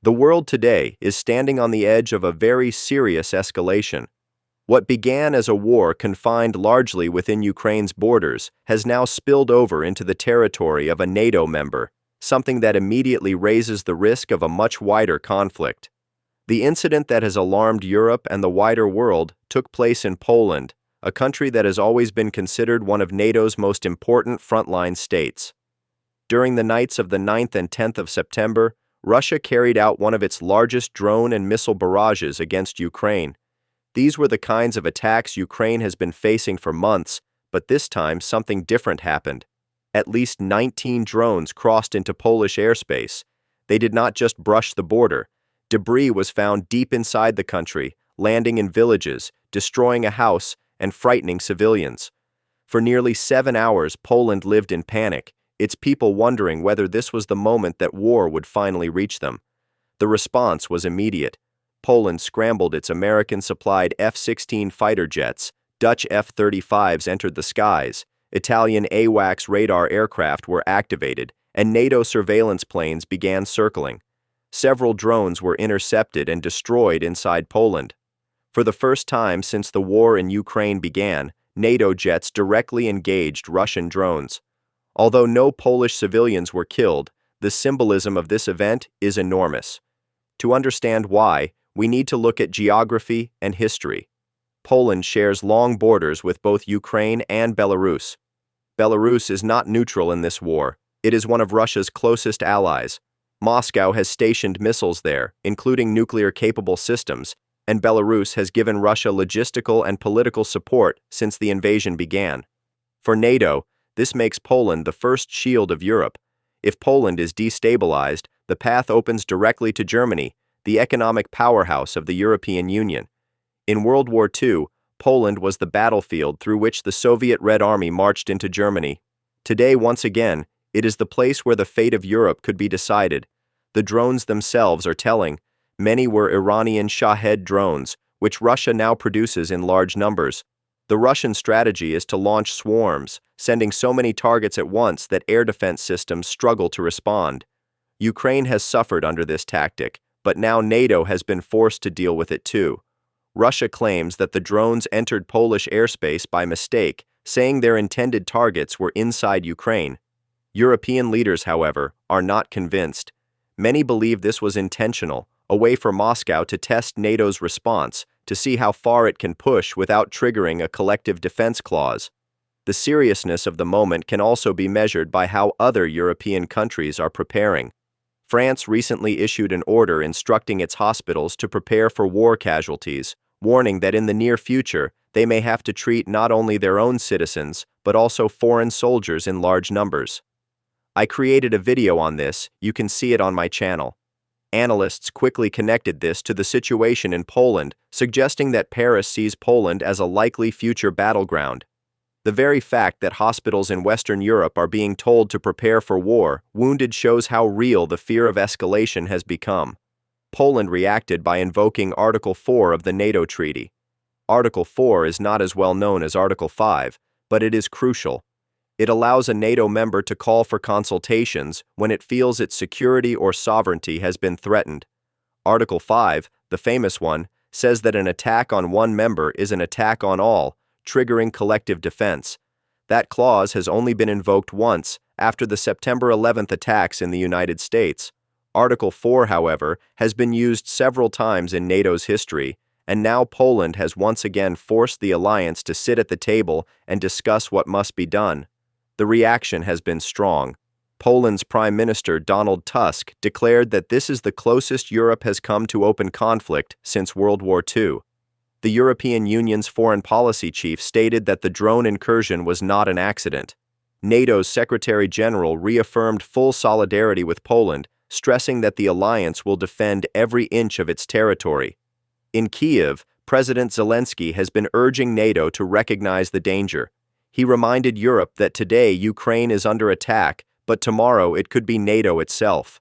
The world today is standing on the edge of a very serious escalation. What began as a war confined largely within Ukraine's borders has now spilled over into the territory of a NATO member, something that immediately raises the risk of a much wider conflict. The incident that has alarmed Europe and the wider world took place in Poland, a country that has always been considered one of NATO's most important frontline states. During the nights of the 9th and 10th of September, Russia carried out one of its largest drone and missile barrages against Ukraine. These were the kinds of attacks Ukraine has been facing for months, but this time something different happened. At least 19 drones crossed into Polish airspace. They did not just brush the border. Debris was found deep inside the country, landing in villages, destroying a house, and frightening civilians. For nearly 7 hours, Poland lived in panic, its people wondering whether this was the moment that war would finally reach them. The response was immediate. Poland scrambled its American-supplied F-16 fighter jets, Dutch F-35s entered the skies, Italian AWACS radar aircraft were activated, and NATO surveillance planes began circling. Several drones were intercepted and destroyed inside Poland. For the first time since the war in Ukraine began, NATO jets directly engaged Russian drones. Although no Polish civilians were killed, the symbolism of this event is enormous. To understand why, we need to look at geography and history. Poland shares long borders with both Ukraine and Belarus. Belarus is not neutral in this war. It is one of Russia's closest allies. Moscow has stationed missiles there, including nuclear-capable systems, and Belarus has given Russia logistical and political support since the invasion began. For NATO, this makes Poland the first shield of Europe. If Poland is destabilized, the path opens directly to Germany, the economic powerhouse of the European Union. In World War II, Poland was the battlefield through which the Soviet Red Army marched into Germany. Today, once again, it is the place where the fate of Europe could be decided. The drones themselves are telling. Many were Iranian Shahed drones, which Russia now produces in large numbers. The Russian strategy is to launch swarms, sending so many targets at once that air defense systems struggle to respond. Ukraine has suffered under this tactic, but now NATO has been forced to deal with it too. Russia claims that the drones entered Polish airspace by mistake, saying their intended targets were inside Ukraine. European leaders, however, are not convinced. Many believe this was intentional, a way for Moscow to test NATO's response, to see how far it can push without triggering a collective defense clause. The seriousness of the moment can also be measured by how other European countries are preparing. France recently issued an order instructing its hospitals to prepare for war casualties, warning that in the near future, they may have to treat not only their own citizens, but also foreign soldiers in large numbers. I created a video on this, you can see it on my channel. Analysts quickly connected this to the situation in Poland, suggesting that Paris sees Poland as a likely future battleground. The very fact that hospitals in Western Europe are being told to prepare for war wounded shows how real the fear of escalation has become. Poland reacted by invoking Article 4 of the NATO treaty. Article 4 is not as well known as Article 5, but it is crucial. It allows a NATO member to call for consultations when it feels its security or sovereignty has been threatened. Article 5, the famous one, says that an attack on one member is an attack on all, triggering collective defense. That clause has only been invoked once, after the September 11th attacks in the United States. Article 4, however, has been used several times in NATO's history, and now Poland has once again forced the alliance to sit at the table and discuss what must be done. The reaction has been strong. Poland's Prime Minister Donald Tusk declared that this is the closest Europe has come to open conflict since World War II. The European Union's foreign policy chief stated that the drone incursion was not an accident. NATO's Secretary General reaffirmed full solidarity with Poland, stressing that the alliance will defend every inch of its territory. In Kyiv, President Zelensky has been urging NATO to recognize the danger. He reminded Europe that today Ukraine is under attack, but tomorrow it could be NATO itself.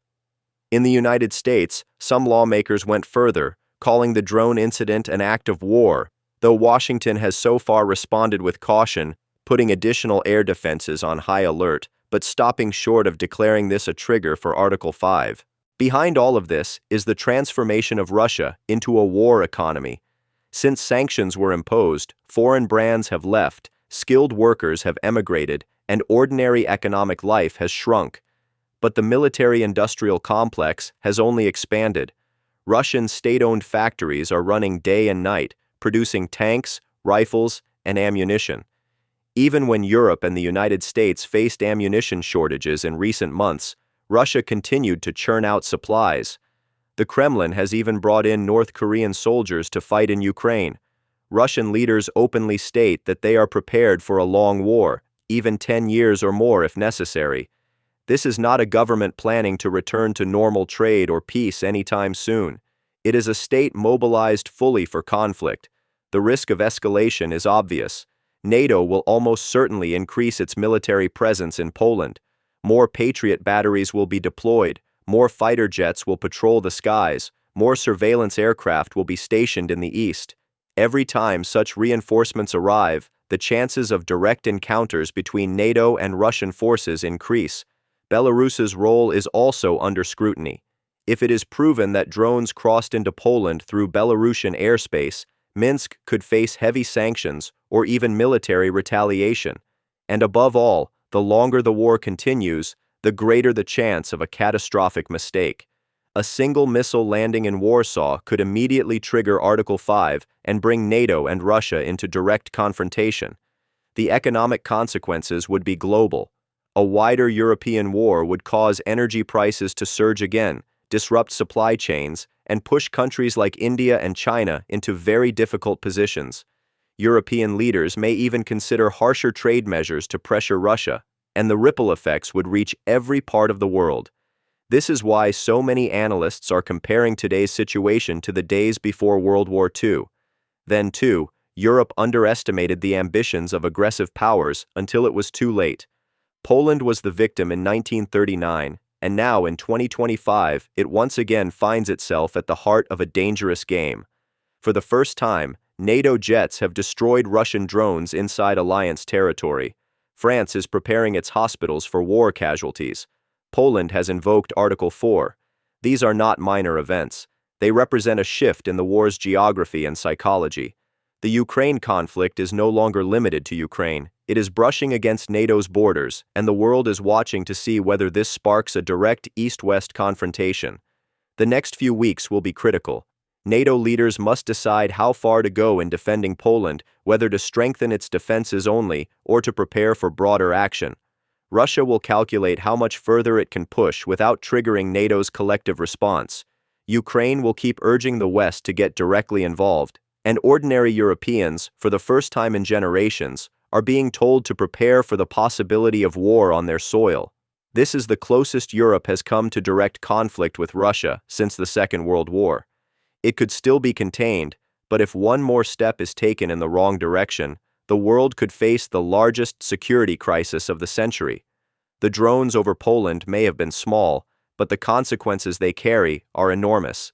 In the United States, some lawmakers went further, calling the drone incident an act of war, though Washington has so far responded with caution, putting additional air defenses on high alert, but stopping short of declaring this a trigger for Article 5. Behind all of this is the transformation of Russia into a war economy. Since sanctions were imposed, foreign brands have left, skilled workers have emigrated, and ordinary economic life has shrunk. But the military-industrial complex has only expanded. Russian state-owned factories are running day and night, producing tanks, rifles, and ammunition. Even when Europe and the United States faced ammunition shortages in recent months, Russia continued to churn out supplies. The Kremlin has even brought in North Korean soldiers to fight in Ukraine. Russian leaders openly state that they are prepared for a long war, even 10 years or more if necessary. This is not a government planning to return to normal trade or peace anytime soon. It is a state mobilized fully for conflict. The risk of escalation is obvious. NATO will almost certainly increase its military presence in Poland. More Patriot batteries will be deployed, more fighter jets will patrol the skies, more surveillance aircraft will be stationed in the east. Every time such reinforcements arrive, the chances of direct encounters between NATO and Russian forces increase. Belarus's role is also under scrutiny. If it is proven that drones crossed into Poland through Belarusian airspace, Minsk could face heavy sanctions or even military retaliation. And above all, the longer the war continues, the greater the chance of a catastrophic mistake. A single missile landing in Warsaw could immediately trigger Article 5 and bring NATO and Russia into direct confrontation. The economic consequences would be global. A wider European war would cause energy prices to surge again, disrupt supply chains, and push countries like India and China into very difficult positions. European leaders may even consider harsher trade measures to pressure Russia, and the ripple effects would reach every part of the world. This is why so many analysts are comparing today's situation to the days before World War II. Then, too, Europe underestimated the ambitions of aggressive powers until it was too late. Poland was the victim in 1939, and now in 2025, it once again finds itself at the heart of a dangerous game. For the first time, NATO jets have destroyed Russian drones inside alliance territory. France is preparing its hospitals for war casualties. Poland has invoked Article 4. These are not minor events. They represent a shift in the war's geography and psychology. The Ukraine conflict is no longer limited to Ukraine. It is brushing against NATO's borders, and the world is watching to see whether this sparks a direct East-West confrontation. The next few weeks will be critical. NATO leaders must decide how far to go in defending Poland, whether to strengthen its defenses only or to prepare for broader action. Russia will calculate how much further it can push without triggering NATO's collective response. Ukraine will keep urging the West to get directly involved, and ordinary Europeans, for the first time in generations, are being told to prepare for the possibility of war on their soil. This is the closest Europe has come to direct conflict with Russia since the Second World War. It could still be contained, but if one more step is taken in the wrong direction, the world could face the largest security crisis of the century. The drones over Poland may have been small, but the consequences they carry are enormous.